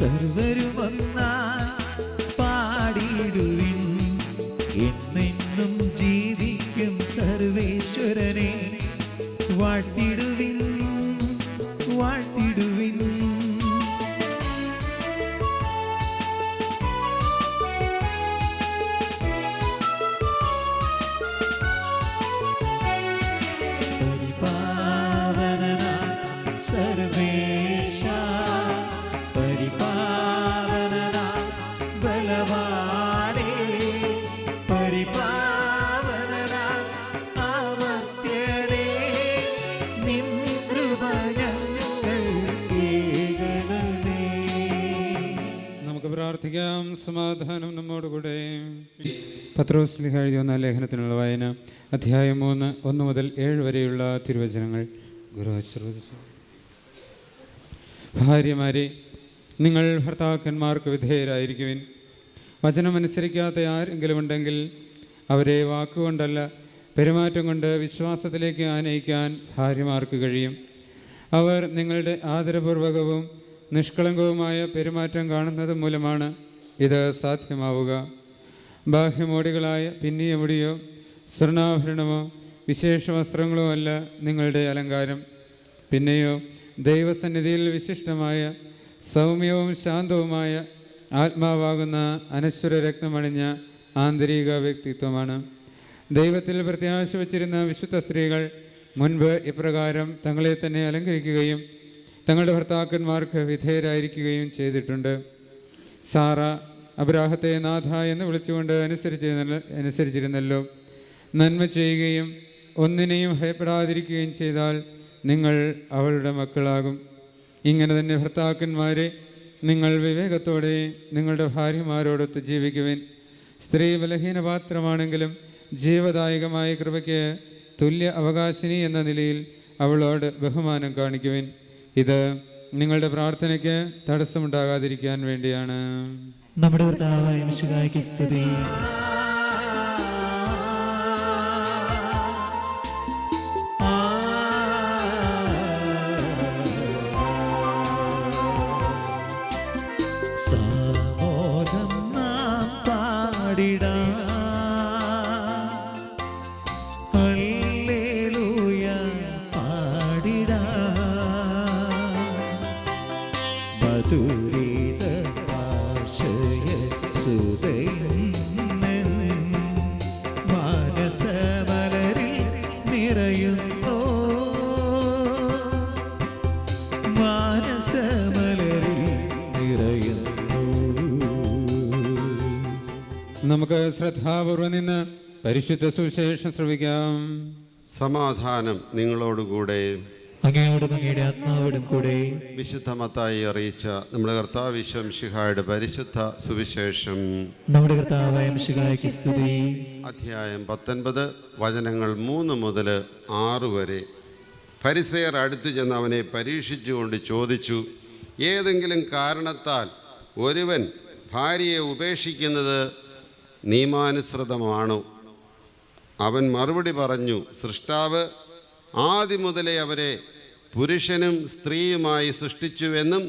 സർവരുമൊന്നായി പാടിയിടുവിൻ, എന്നെന്നും ജീവിക്കും സർവേശ്വരനെ വാഴ്ത്തിടുവിൻ, വാഴ്ത്തിടുവിൻ. സർവേശ പരിപാവനനാം ബലവാനേ, പരിപാവനനാം അമർത്യനേ, നിൻ കൃപ ഞങ്ങൾ കേൾക്കണമേ. നമുക്ക് പ്രാർത്ഥിക്കാം. സമാധാനം നമ്മോടുകൂടെ. പത്രോസ് ശ്ലീഹ എഴുതിയ ഒന്നാം ലേഖനത്തിനുള്ള വായന, അധ്യായം 3, 1 മുതൽ 7 വരെയുള്ള തിരുവചനങ്ങൾ ഗുരുശ്രോധിച്ചു. ഭാര്യമാരെ, നിങ്ങൾ ഭർത്താക്കന്മാർക്ക് വിധേയരായിരിക്കുവിൻ. വചനമനുസരിക്കാത്ത ആരെങ്കിലും ഉണ്ടെങ്കിൽ അവരെ വാക്കുകൊണ്ടല്ല പെരുമാറ്റം കൊണ്ട് വിശ്വാസത്തിലേക്ക് ആനയിക്കാൻ ഭാര്യമാർക്ക് കഴിയും. അവർ നിങ്ങളുടെ ആദരപൂർവകവും നിഷ്കളങ്കവുമായ പെരുമാറ്റം കാണുന്നത് മൂലമാണ് ഇത് സാധ്യമാവുക. ബാഹ്യമോടികളായ പിന്നിയ മുടിയോ സ്വർണ്ണാഭരണമോ വിശേഷ വസ്ത്രങ്ങളോ അല്ല നിങ്ങളുടെ അലങ്കാരം. പിന്നെയോ ദൈവസന്നിധിയിൽ വിശിഷ്ടമായ സൗമ്യവും ശാന്തവുമായ ആത്മാവാകുന്ന അനശ്വര രക്തമണിഞ്ഞ ആന്തരിക വ്യക്തിത്വമാണ്. ദൈവത്തിൽ പ്രത്യാശ വച്ചിരുന്ന വിശുദ്ധ സ്ത്രീകൾ മുൻപ് ഇപ്രകാരം തങ്ങളെ തന്നെ അലങ്കരിക്കുകയും തങ്ങളുടെ ഭർത്താക്കന്മാർക്ക് വിധേയരായിരിക്കുകയും ചെയ്തിട്ടുണ്ട്. സാറ അബ്രാഹത്തെ നാഥ എന്ന് വിളിച്ചുകൊണ്ട് അനുസരിച്ചിരുന്നല്ലോ. നന്മ ചെയ്യുകയും ഒന്നിനെയും ഭയപ്പെടാതിരിക്കുകയും ചെയ്താൽ നിങ്ങൾ അവളുടെ മക്കളാകും. ഇങ്ങനെ തന്നെ ഭർത്താക്കന്മാരെ, നിങ്ങൾ വിവേകത്തോടെ നിങ്ങളുടെ ഭാര്യമാരോടൊത്ത് ജീവിക്കുവിൻ. സ്ത്രീ ബലഹീനപാത്രമാണെങ്കിലും ജീവദായകമായ കൃപയ്ക്ക് തുല്യ അവകാശിനി എന്ന നിലയിൽ അവളോട് ബഹുമാനം കാണിക്കുവിൻ. ഇത് നിങ്ങളുടെ പ്രാർത്ഥനയ്ക്ക് തടസ്സമുണ്ടാകാതിരിക്കാൻ വേണ്ടിയാണ്. നമ്മുടെ കർത്താവായ മിശിഹായ്ക്ക് സ്തുതി. സാമോദം നാം പാടിടാം, ഹല്ലേലൂയ പാടിടാം. മധുരിത ആശയ സുതൈനൻ മാനസമലരിൽ നിറയുന്നു, മാനസമലരിൽ നിറയുന്നു. നമുക്ക് ശ്രദ്ധാപൂർവം നിന്ന് പരിശുദ്ധ സുവിശേഷം ശ്രവിക്കാം. സമാധാനം നിങ്ങളോടുകൂടെ. അങ്ങയോടും അങ്ങയുടെ ആത്മാവോടും കൂടെ. വിശുദ്ധ മത്തായി അറിയിച്ച നമ്മുടെ കർത്താവ് ഈശോ മിശിഹായുടെ പരിശുദ്ധ സുവിശേഷം. നമ്മുടെ കർത്താവായ മിശിഹായ്ക്ക് സ്തുതി. അധ്യായം 19, വചനങ്ങൾ 3 മുതൽ 6 വരെ. ഫരിസേയർ അടുത്തു ചെന്ന് അവനെ പരീക്ഷിച്ചുകൊണ്ട് ചോദിച്ചു, ഏതെങ്കിലും കാരണത്താൽ ഒരുവൻ ഭാര്യയെ ഉപേക്ഷിക്കുന്നത് നിയമാനുസൃതമാണോ? അവൻ മറുപടി പറഞ്ഞു, സൃഷ്ടാവ് ആദ്യം മുതലേ അവരെ പുരുഷനും സ്ത്രീയുമായി സൃഷ്ടിച്ചുവെന്നും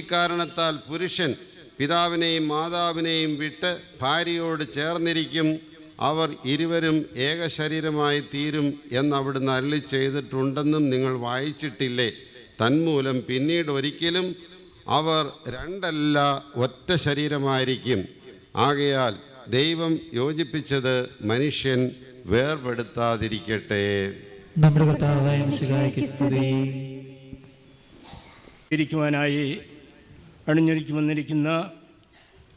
ഇക്കാരണത്താൽ പുരുഷൻ പിതാവിനെയും മാതാവിനെയും വിട്ട് ഭാര്യയോട് ചേർന്നിരിക്കും, അവർ ഇരുവരും ഏകശരീരമായി തീരും എന്നവിടുന്ന് അരുളി ചെയ്തിട്ടുണ്ടെന്നും നിങ്ങൾ വായിച്ചിട്ടില്ലേ? തന്മൂലം പിന്നീട് ഒരിക്കലും അവർ രണ്ടല്ല ഒറ്റ ശരീരമായിരിക്കും. ആകയാൽ ദൈവം യോജിപ്പിച്ചത് മനുഷ്യൻ വേർപെടുത്താതിരിക്കട്ടെ. നമ്മുടെ കർത്താവായ മിശിഹായ്ക്ക് സ്തുതി. ഇരിക്കുവാനായി അണിഞ്ഞൊരുക്കി വന്നിരിക്കുന്ന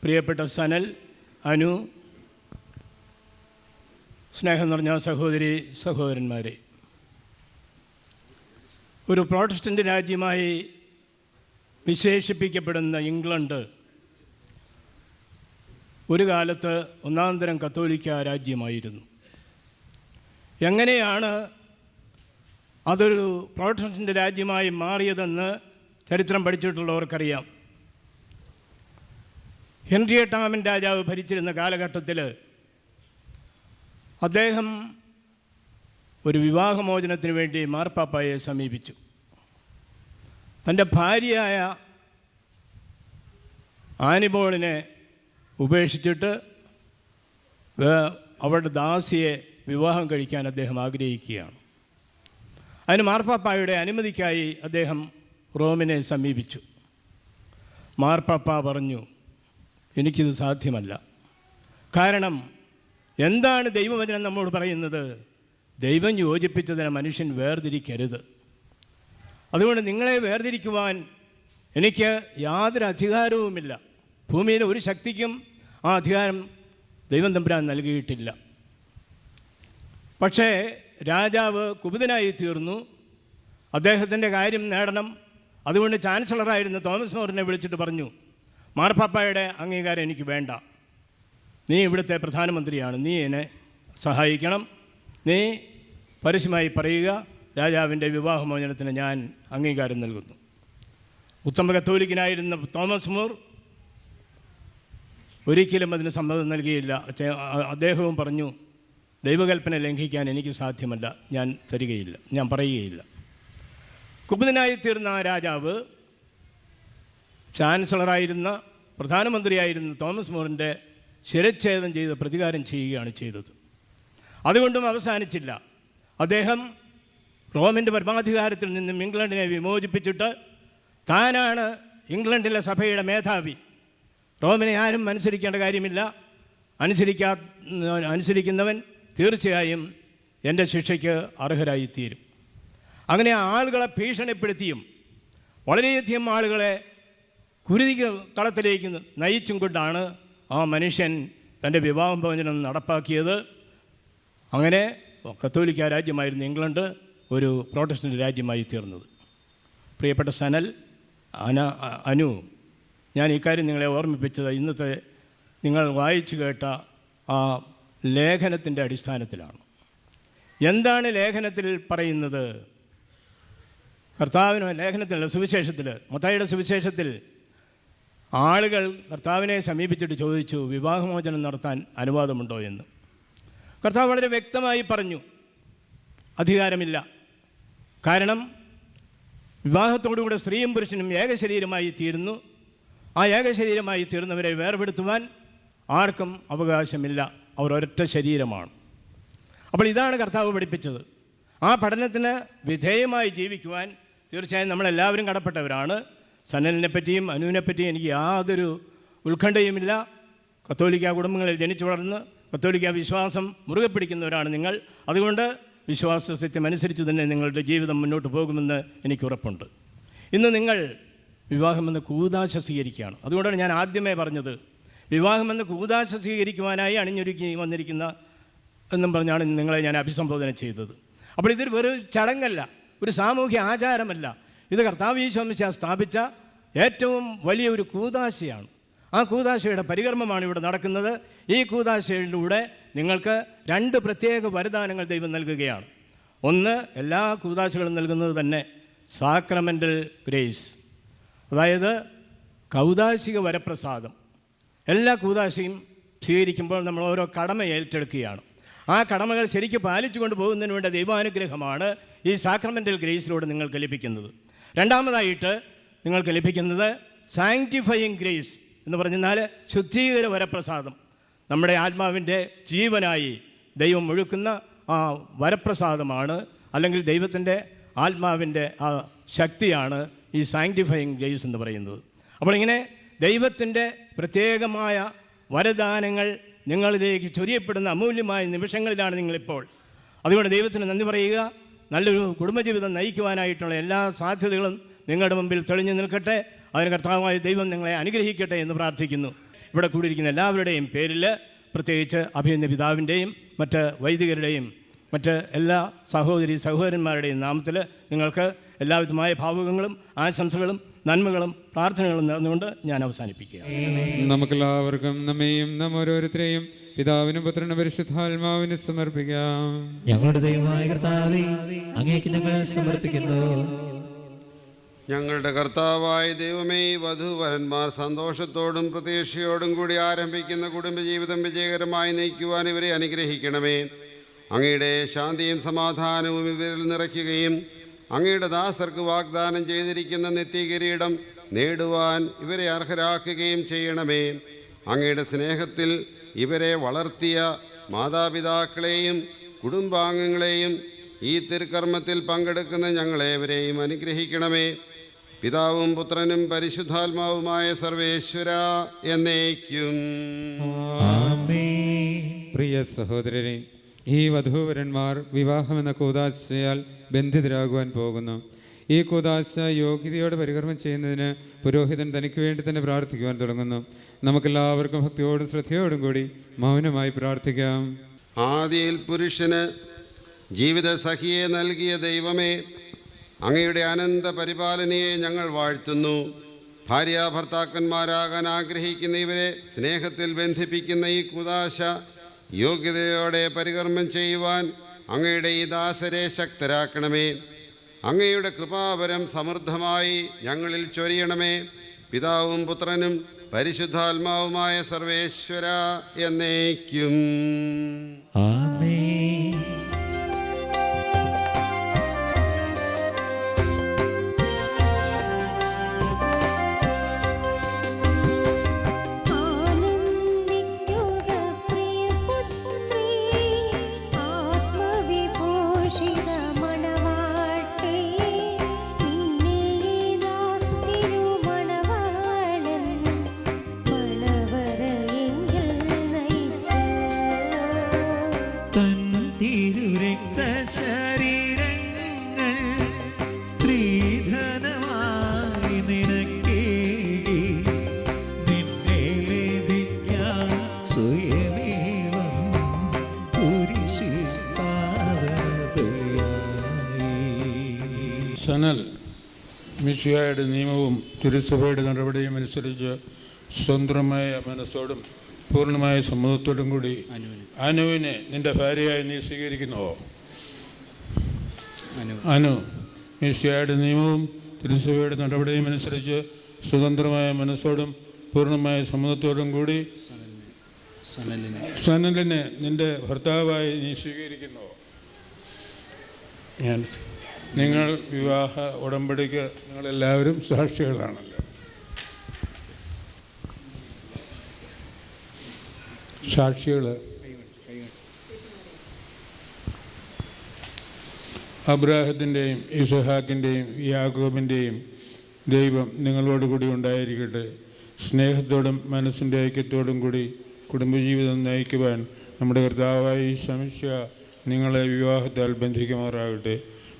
പ്രിയപ്പെട്ട സനൽ, അനു, സ്നേഹം നിറഞ്ഞ സഹോദരി സഹോദരന്മാരെ, ഒരു പ്രോട്ടസ്റ്റൻ്റ് രാജ്യമായി വിശേഷിപ്പിക്കപ്പെടുന്ന ഇംഗ്ലണ്ട് ഒരു കാലത്ത് ഒന്നാന്തരം കത്തോലിക്ക രാജ്യമായിരുന്നു. എങ്ങനെയാണ് അതൊരു പ്രോട്ടസ്റ്റൻ്റ് രാജ്യമായി മാറിയതെന്ന് ചരിത്രം പഠിച്ചിട്ടുള്ളവർക്കറിയാം. ഹെൻറി 8 രാജാവ് ഭരിച്ചിരുന്ന കാലഘട്ടത്തിൽ അദ്ദേഹം ഒരു വിവാഹമോചനത്തിന് വേണ്ടി മാർപ്പാപ്പയെ സമീപിച്ചു. തൻ്റെ ഭാര്യയായ ആനിബോളിനെ ഉപേക്ഷിച്ചിട്ട് അവളുടെ ദാസിയെ വിവാഹം കഴിക്കാൻ അദ്ദേഹം ആഗ്രഹിക്കുകയാണ്. അതിന് മാർപ്പാപ്പായുടെ അനുമതിക്കായി അദ്ദേഹം റോമിനെ സമീപിച്ചു. മാർപ്പാപ്പ പറഞ്ഞു, എനിക്കിത് സാധ്യമല്ല. കാരണം എന്താണ് ദൈവവചനം നമ്മോട് പറയുന്നത്? ദൈവം യോജിപ്പിച്ചതിനെ മനുഷ്യൻ വേർതിരിക്കരുത്. അതുകൊണ്ട് നിങ്ങളെ വേർതിരിക്കുവാൻ എനിക്ക് യാതൊരു അധികാരവുമില്ല. ഭൂമിയിലെ ഒരു ശക്തിക്കും ആ അധികാരം ദൈവം തമ്പുരാൻ നൽകിയിട്ടില്ല. പക്ഷേ രാജാവ് കുപിതനായി തീർന്നു. അദ്ദേഹത്തിൻ്റെ കാര്യം നേടണം. അതുകൊണ്ട് ചാൻസലറായിരുന്ന തോമസ് മോറിനെ വിളിച്ചിട്ട് പറഞ്ഞു, മാർപ്പാപ്പായുടെ അംഗീകാരം എനിക്ക് വേണ്ട. നീ ഇവിടുത്തെ പ്രധാനമന്ത്രിയാണ്, നീ എന്നെ സഹായിക്കണം. നീ പരസ്യമായി പറയുക, രാജാവിൻ്റെ വിവാഹമോചനത്തിന് ഞാൻ അംഗീകാരം നൽകുന്നു. ഉത്തമ കത്തോലിക്കനായിരുന്ന തോമസ് മോർ ഒരിക്കലും അതിന് സമ്മതം നൽകിയില്ല. അദ്ദേഹവും പറഞ്ഞു, ദൈവകൽപ്പന ലംഘിക്കാൻ എനിക്ക് സാധ്യമല്ല, ഞാൻ തരികയില്ല, ഞാൻ പറയുകയില്ല. കുപിതനായി തീർന്ന ആ രാജാവ് ചാൻസലറായിരുന്ന പ്രധാനമന്ത്രിയായിരുന്ന തോമസ് മോറിൻ്റെ ശിരച്ഛേദം ചെയ്ത് പ്രതികാരം ചെയ്യുകയാണ് ചെയ്തത്. അതുകൊണ്ടും അവസാനിച്ചില്ല. അദ്ദേഹം റോമിൻ്റെ പരമാധികാരത്തിൽ നിന്നും ഇംഗ്ലണ്ടിനെ വിമോചിപ്പിച്ചിട്ട് താനാണ് ഇംഗ്ലണ്ടിലെ സഭയുടെ മേധാവി. റോമിനെ ആരും അനുസരിക്കേണ്ട കാര്യമില്ല. അനുസരിക്കുന്നവൻ തീർച്ചയായും എൻ്റെ ശിക്ഷയ്ക്ക് അർഹരായിത്തീരും. അങ്ങനെ ആളുകളെ ഭീഷണിപ്പെടുത്തിയും വളരെയധികം ആളുകളെ കുരുതി കളത്തിലേക്ക് നയിച്ചും കൊണ്ടാണ് ആ മനുഷ്യൻ തൻ്റെ വിവാഹമോചനം നടപ്പാക്കിയത്. അങ്ങനെ കത്തോലിക്ക രാജ്യമായിരുന്ന ഇംഗ്ലണ്ട് ഒരു പ്രോട്ടസ്റ്റൻ്റ് രാജ്യമായി തീർന്നത്. പ്രിയപ്പെട്ട സനൽ, അനു, ഞാൻ ഇക്കാര്യം നിങ്ങളെ ഓർമ്മിപ്പിച്ചത് ഇന്നത്തെ നിങ്ങൾ വായിച്ചു കേട്ട ആ ലേഖനത്തിൻ്റെ അടിസ്ഥാനത്തിലാണ്. എന്താണ് ലേഖനത്തിൽ പറയുന്നത്? കർത്താവിന് ലേഖനത്തിലുള്ള സുവിശേഷത്തിൽ, മത്തായിയുടെ സുവിശേഷത്തിൽ ആളുകൾ കർത്താവിനെ സമീപിച്ചിട്ട് ചോദിച്ചു, വിവാഹമോചനം നടത്താൻ അനുവാദമുണ്ടോ എന്ന്. കർത്താവ് വളരെ വ്യക്തമായി പറഞ്ഞു, അധികാരമില്ല. കാരണം വിവാഹത്തോടുകൂടെ സ്ത്രീയും പുരുഷനും ഏകശരീരമായി തീരുന്നു. ആ ഏകശരീരമായി തീർന്നവരെ വേർപെടുത്തുവാൻ ആർക്കും അവകാശമില്ല. അവർ ഒരൊറ്റ ശരീരമാണ്. അപ്പോൾ ഇതാണ് കർത്താവ് പഠിപ്പിച്ചത്. ആ പഠനത്തിന് വിധേയമായി ജീവിക്കുവാൻ തീർച്ചയായും നമ്മളെല്ലാവരും കടപ്പെട്ടവരാണ്. സനലിനെ പറ്റിയും അനുവിനെ പറ്റിയും എനിക്ക് യാതൊരു ഉത്കണ്ഠയുമില്ല. കത്തോലിക്ക കുടുംബങ്ങളിൽ ജനിച്ചു വളർന്ന് കത്തോലിക്ക വിശ്വാസം മുറുകെ പിടിക്കുന്നവരാണ് നിങ്ങൾ. അതുകൊണ്ട് വിശ്വാസസത്യമനുസരിച്ച് തന്നെ നിങ്ങളുടെ ജീവിതം മുന്നോട്ട് പോകുമെന്ന് എനിക്ക് ഉറപ്പുണ്ട്. ഇന്ന് നിങ്ങൾ വിവാഹമെന്ന് കൂദാശ സ്വീകരിക്കുകയാണ്. അതുകൊണ്ടാണ് ഞാൻ ആദ്യമേ പറഞ്ഞത്, വിവാഹമെന്ന് കൂദാശ സ്വീകരിക്കുവാനായി അണിഞ്ഞൊരുക്കി വന്നിരിക്കുന്ന എന്നും പറഞ്ഞാണ് നിങ്ങളെ ഞാൻ അഭിസംബോധന ചെയ്തത്. അപ്പോൾ ഇതൊരു വെറും ചടങ്ങല്ല, ഒരു സാമൂഹ്യ ആചാരമല്ല. ഇത് കർത്താവ് ഈശോ മിശിഹാ സ്ഥാപിച്ച ഏറ്റവും വലിയ ഒരു കൂദാശയാണ്. ആ കൂദാശയുടെ പരികർമ്മമാണ് ഇവിടെ നടക്കുന്നത്. ഈ കൂദാശയിലൂടെ നിങ്ങൾക്ക് രണ്ട് പ്രത്യേക വരദാനങ്ങൾ ദൈവം നൽകുകയാണ്. ഒന്ന്, എല്ലാ കൂദാശകളും നൽകുന്നത് തന്നെ സാക്രമെൻ്റൽ ഗ്രേസ്, അതായത് കൗദാശിക വരപ്രസാദം. എല്ലാ കൂദാശയും സ്വീകരിക്കുമ്പോൾ നമ്മൾ ഓരോ കടമ ഏറ്റെടുക്കുകയാണ്. ആ കടമകൾ ശരിക്കും പാലിച്ചു കൊണ്ട് പോകുന്നതിന് വേണ്ട ദൈവാനുഗ്രഹമാണ് ഈ സാക്രമെൻ്റൽ ഗ്രേസിലൂടെ നിങ്ങൾക്ക് ലഭിക്കുന്നത്. രണ്ടാമതായിട്ട് നിങ്ങൾക്ക് ലഭിക്കുന്നത് സാങ്ക്ടിഫയിങ് ഗ്രേസ് എന്ന് പറഞ്ഞാൽ ശുദ്ധീകര വരപ്രസാദം. നമ്മുടെ ആത്മാവിൻ്റെ ജീവനായി ദൈവം ഒഴുക്കുന്ന ആ വരപ്രസാദമാണ്, അല്ലെങ്കിൽ ദൈവത്തിൻ്റെ ആത്മാവിൻ്റെ ആ ശക്തിയാണ് ഈ സാങ്ക്ടിഫയിങ് ഗ്രേസ് എന്ന് പറയുന്നത്. അപ്പോൾ ഇങ്ങനെ ദൈവത്തിൻ്റെ പ്രത്യേകമായ വരദാനങ്ങൾ നിങ്ങളിലേക്ക് ചൊരിയപ്പെടുന്ന അമൂല്യമായ നിമിഷങ്ങളിലാണ് നിങ്ങളിപ്പോൾ. അതുകൊണ്ട് ദൈവത്തിന് നന്ദി പറയുക. നല്ലൊരു കുടുംബജീവിതം നയിക്കുവാനായിട്ടുള്ള എല്ലാ സാധ്യതകളും നിങ്ങളുടെ മുമ്പിൽ തെളിഞ്ഞു നിൽക്കട്ടെ. അതിന് കർത്താവായ ദൈവം നിങ്ങളെ അനുഗ്രഹിക്കട്ടെ എന്ന് പ്രാർത്ഥിക്കുന്നു. ഇവിടെ കൂടിയിരിക്കുന്ന എല്ലാവരുടെയും പേരിൽ, പ്രത്യേകിച്ച് അഭിനന്ദ പിതാവിൻ്റെയും മറ്റ് വൈദികരുടെയും മറ്റ് എല്ലാ സഹോദരി സഹോദരന്മാരുടെയും നാമത്തിൽ നിങ്ങൾക്ക് എല്ലാവിധമായ ഭാവുകങ്ങളും ആശംസകളും നന്മകളും പ്രാർത്ഥനകളും നേർന്നുകൊണ്ട് ഞാൻ അവസാനിപ്പിക്കുക. നമുക്കെല്ലാവർക്കും നമ്മെയും നാം ഓരോരുത്തരെയും പിതാവിനും പുത്രനും പരിശുദ്ധാത്മാവിന് സമർപ്പിക്കാം. ഞങ്ങളുടെ ദൈവമായ കർത്താവേ, അങ്ങേക്ക് ഞങ്ങൾ സമർപ്പിക്കുന്നു. ഞങ്ങളുടെ കർത്താവായ ദൈവമേ, വധൂവരന്മാർ സന്തോഷത്തോടും പ്രതീക്ഷയോടും കൂടി ആരംഭിക്കുന്ന കുടുംബജീവിതം വിജയകരമായി നയിക്കുവാൻ ഇവരെ അനുഗ്രഹിക്കണമേ. അങ്ങയുടെ ശാന്തിയും സമാധാനവും ഇവരിൽ നിറയ്ക്കുകയും അങ്ങയുടെ ദാസർക്ക് വാഗ്ദാനം ചെയ്തിരിക്കുന്ന നിത്യകിരീടം നേടുവാൻ ഇവരെ അർഹരാക്കുകയും ചെയ്യണമേ. അങ്ങയുടെ സ്നേഹത്തിൽ ഇവരെ വളർത്തിയ മാതാപിതാക്കളെയും കുടുംബാംഗങ്ങളെയും ഈ തിരുക്കർമ്മത്തിൽ പങ്കെടുക്കുന്ന ഞങ്ങളേവരെയും അനുഗ്രഹിക്കണമേ. പിതാവും പുത്രനും പരിശുദ്ധാത്മാവുമായ സർവേശ്വര എന്നേക്കും. പ്രിയ സഹോദരരെ, ഈ വധൂവരന്മാർ വിവാഹമെന്ന കൂദാശയാൽ ബന്ധിതരാകുവാൻ പോകുന്നു. ഈ കൂദാശ യോഗ്യതയോടെ പരികർമ്മം ചെയ്യുന്നതിന് പുരോഹിതൻ തനിക്ക് വേണ്ടി തന്നെ പ്രാർത്ഥിക്കുവാൻ തുടങ്ങുന്നു. നമുക്കെല്ലാവർക്കും ഭക്തിയോടും ശ്രദ്ധയോടും കൂടി മൗനമായി പ്രാർത്ഥിക്കാം. ആദിയിൽ പുരുഷന് ജീവിത സഖിയെ നൽകിയ ദൈവമേ, അങ്ങയുടെ അനന്ത പരിപാലനയെ ഞങ്ങൾ വാഴ്ത്തുന്നു. ഭാര്യാഭർത്താക്കന്മാരാകാൻ ആഗ്രഹിക്കുന്ന ഇവരെ സ്നേഹത്തിൽ ബന്ധിപ്പിക്കുന്ന ഈ കൂദാശ യോഗ്യതയോടെ പരികർമ്മം ചെയ്യുവാൻ അങ്ങയുടെ ഈ ദാസരെ ശക്തരാക്കണമേ. അങ്ങയുടെ കൃപാവരം സമൃദ്ധമായി ഞങ്ങളിൽ ചൊരിയണമേ. പിതാവും പുത്രനും പരിശുദ്ധാത്മാവുമായ സർവേശ്വര എന്നേക്കും. ആമേൻ. സനൽ മിശിഹായുടെ നിയമവും തിരുസഭയുടെ നടപടിയും അനുസരിച്ച് സ്വതന്ത്രമായ മനസ്സോടും പൂർണ്ണമായ സമ്മതത്തോടും കൂടി അനുവിനെ നിന്റെ ഭാര്യയായി നീ സ്വീകരിക്കുന്നുവോ? അനു മിശിഹായുടെ നിയമവും തിരുസഭയുടെ നടപടിയും അനുസരിച്ച് സ്വതന്ത്രമായ മനസ്സോടും പൂർണ്ണമായ സമ്മതത്തോടും കൂടി സനലിനെ നിന്റെ ഭർത്താവായി നീ സ്വീകരിക്കുന്നുവോ? നിങ്ങൾ വിവാഹ ഉടമ്പടിക്ക് നിങ്ങളെല്ലാവരും സാക്ഷികളാണല്ലോ. സാക്ഷികൾ അബ്രാഹത്തിൻ്റെയും ഇസഹാക്കിൻ്റെയും യാക്കോബിൻ്റെയും ദൈവം നിങ്ങളോട് കൂടി ഉണ്ടായിരിക്കട്ടെ. സ്നേഹത്തോടും മനസ്സിൻ്റെ ഐക്യത്തോടും കൂടി കുടുംബജീവിതം നയിക്കുവാൻ നമ്മുടെ കർത്താവായ ഈശോ മിശിഹാ നിങ്ങളെ വിവാഹത്താൽ ബന്ധിക്കുമാറാകട്ടെ.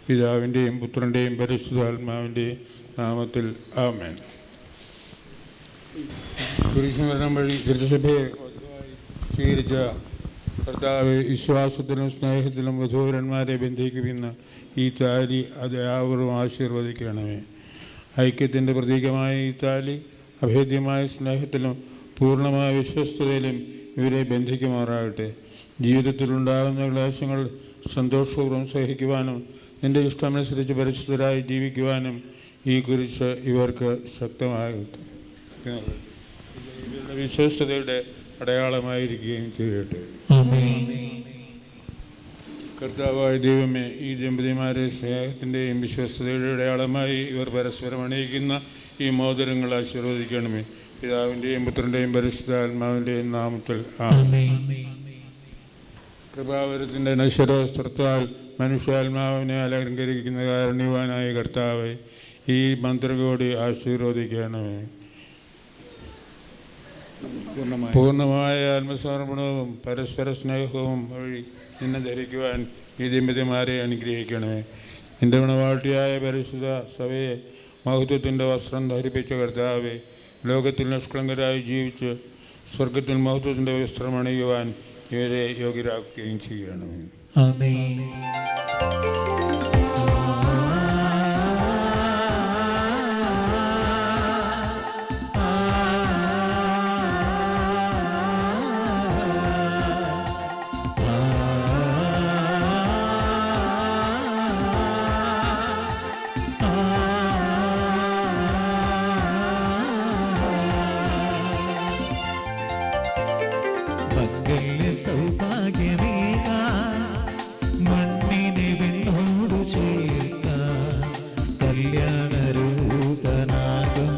പിതാവിൻ്റെയും പുത്രൻ്റെയും പരിശുദ്ധാത്മാവിൻ്റെയും നാമത്തിൽ ആമേൻ. കുരിശുമരണം വഴി തിരുസഭയെ സ്വീകരിച്ച കർത്താവ് വിശ്വാസത്തിലും സ്നേഹത്തിലും വധൂവരന്മാരെ ബന്ധിക്കുന്ന ഈ താലി ദയാപൂർവ്വം ആശീർവദിക്കണമേ. ഐക്യത്തിൻ്റെ പ്രതീകമായ ഈ താലി അഭേദ്യമായ സ്നേഹത്തിലും പൂർണ്ണമായ വിശ്വസ്തതയിലും ഇവരെ ബന്ധിക്കുമാറാകട്ടെ. ജീവിതത്തിലുണ്ടാകുന്ന ക്ലേശങ്ങൾ സന്തോഷപൂർവ്വം സഹിക്കുവാനും നിൻ്റെ ഇഷ്ടമനുസരിച്ച് പരിശുദ്ധരായി ജീവിക്കുവാനും ഈ കുരിശ് ഇവർക്ക് ശക്തമാകട്ടെ. ഇവരുടെ വിശ്വസ്തതയുടെ അടയാളമായിരിക്കുകയും ചെയ്യട്ടെ. കർത്താവായ ദൈവമേ, ഈ ദമ്പതിമാരെ സ്നേഹത്തിൻ്റെയും വിശ്വസ്തതയുടെ അടയാളമായി ഇവർ പരസ്പരം അണിയിക്കുന്ന ഈ മോതിരങ്ങൾ ആശീർവദിക്കണമേ. പിതാവിൻ്റെയും പുത്രൻ്റെയും പരിശുദ്ധാത്മാവിൻ്റെയും നാമത്തിൽ ആമേൻ. കൃപാവരത്തിൻ്റെ നശ്വരവസ്ത്രത്താൽ മനുഷ്യാത്മാവിനെ അലങ്കരിക്കുന്ന കാരുണ്യവാനായ കർത്താവെ, ഈ മന്ത്രകോടി ആശീർവദിക്കണമേ. പൂർണ്ണമായ ആത്മസമർപ്പണവും പരസ്പര സ്നേഹവും വഴി നിന്നെ ധരിക്കുവാൻ ഈ ദമ്പതിമാരെ അനുഗ്രഹിക്കണമേ. നിന്റെ മണവാട്ടിയായ പരിശുദ്ധ സഭയെ മഹത്വത്തിൻ്റെ വസ്ത്രം ധരിപ്പിച്ച കർത്താവെ, ലോകത്തിൽ നിഷ്കളങ്കരായി ജീവിച്ച് സ്വർഗത്തിൽ മഹത്വത്തിൻ്റെ വസ്ത്രം അണിയുവാൻ ഇവരെ യോഗ്യരാക്കുകയും ചെയ്യണമേ. ആമേൻ. സൗഭാഗ്യമേക മണ്ണിനെ വിണ്ണോട് ചേർക്കാൻ കല്യാണ രൂപനാകും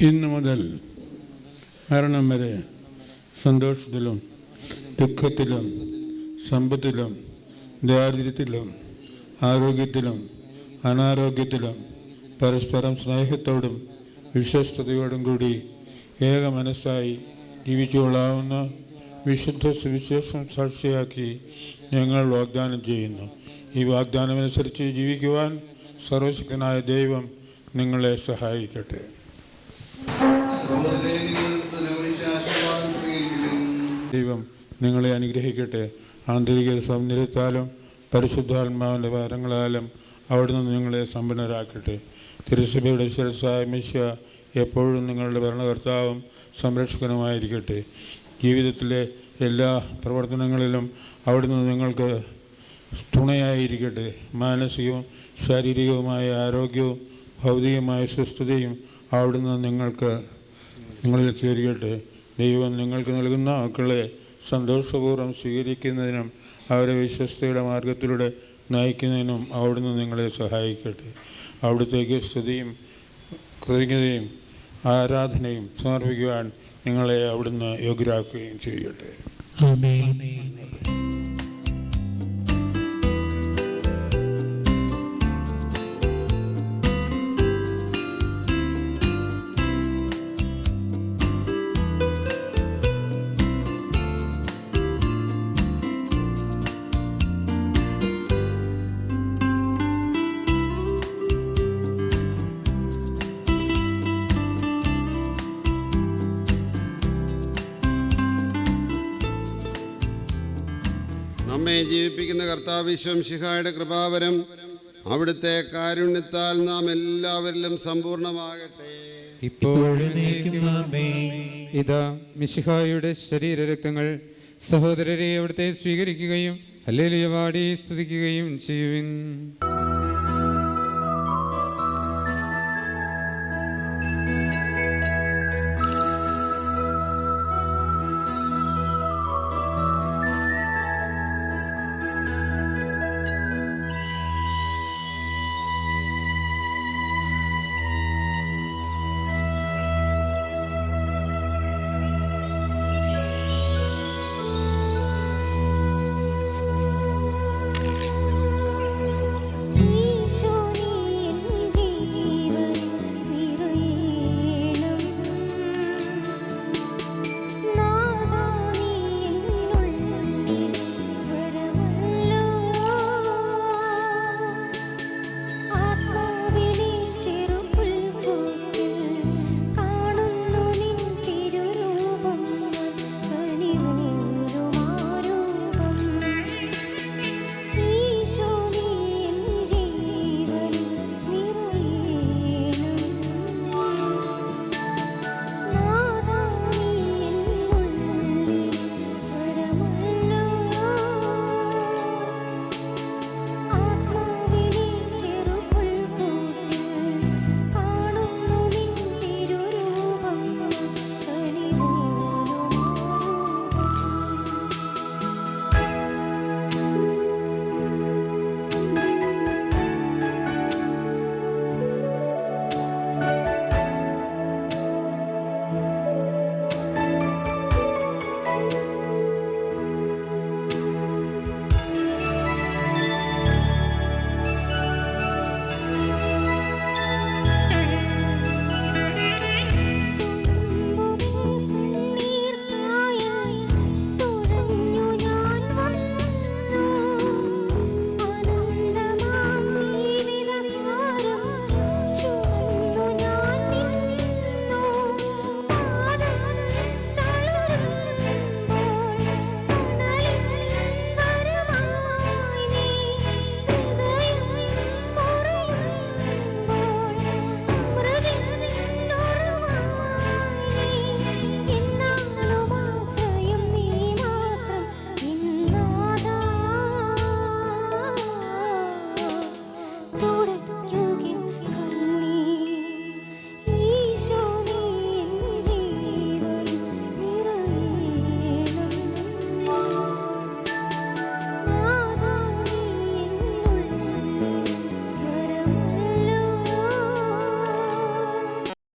ഇന്നു മുതൽ മരണം വരെ സന്തോഷത്തിലും ദുഃഖത്തിലും സമ്പത്തിലും ദാരിദ്ര്യത്തിലും ആരോഗ്യത്തിലും അനാരോഗ്യത്തിലും പരസ്പരം സ്നേഹത്തോടും വിശ്വസ്തയോടും കൂടി ഏക മനസ്സായി ജീവിച്ചുകൊള്ളാവുന്ന വിശുദ്ധ സുവിശേഷം സാക്ഷിയാക്കി ഞങ്ങൾ വാഗ്ദാനം ചെയ്യുന്നു. ഈ വാഗ്ദാനമനുസരിച്ച് ജീവിക്കുവാൻ സർവശക്തനായ ദൈവം നിങ്ങളെ സഹായിക്കട്ടെ. ദൈവം നിങ്ങളെ അനുഗ്രഹിക്കട്ടെ. ആന്തരിക സൗന്ദര്യത്താലും പരിശുദ്ധാത്മാവിൻ്റെ വരങ്ങളാലും അവിടുന്ന് നിങ്ങളെ സമ്പന്നരാക്കട്ടെ. തിരുസഭയുടെ ശിരസ്സായ മിശിഹ എപ്പോഴും നിങ്ങളുടെ ഭരണകർത്താവും സംരക്ഷകനുമായിരിക്കട്ടെ. ജീവിതത്തിലെ എല്ലാ പ്രവർത്തനങ്ങളിലും അവിടുന്ന് നിങ്ങൾക്ക് തുണയായിരിക്കട്ടെ. മാനസികവും ശാരീരികവുമായ ആരോഗ്യവും ഭൗതികമായ സുസ്ഥിതിയും അവിടുന്ന് നിങ്ങളിൽ ചേരുകട്ടെ. ദൈവം നിങ്ങൾക്ക് നൽകുന്ന മക്കളെ സന്തോഷപൂർവ്വം സ്വീകരിക്കുന്നതിനും അവരെ വിശ്വസ്തയുടെ മാർഗത്തിലൂടെ നയിക്കുന്നതിനും അവിടുന്ന് നിങ്ങളെ സഹായിക്കട്ടെ. അവിടുത്തേക്ക് സ്തുതിയും കൃതജ്ഞതയും ആരാധനയും സമർപ്പിക്കുവാൻ നിങ്ങളെ അവിടുന്ന് യോഗ്യരാക്കുകയും ചെയ്യട്ടെ. ആമേൻ. നമ്മെ ജീവിപ്പിക്കുന്ന കർത്താവ് ശംശിഹായുടെ കൃപാവരം അവിടുത്തെ കാരുണ്യത്താൽ നാം എല്ലാവരിലും സമ്പൂർണ്ണമാകട്ടെ. ഇപ്പോഴും ഇതാ മിശിഹായുടെ ശരീരരക്തങ്ങൾ. സഹോദരരെ അവിടുത്തെ സ്വീകരിക്കുകയും ഹല്ലേലൂയ പാടി സ്തുതിക്കുകയും ചെയ്യുവിൻ.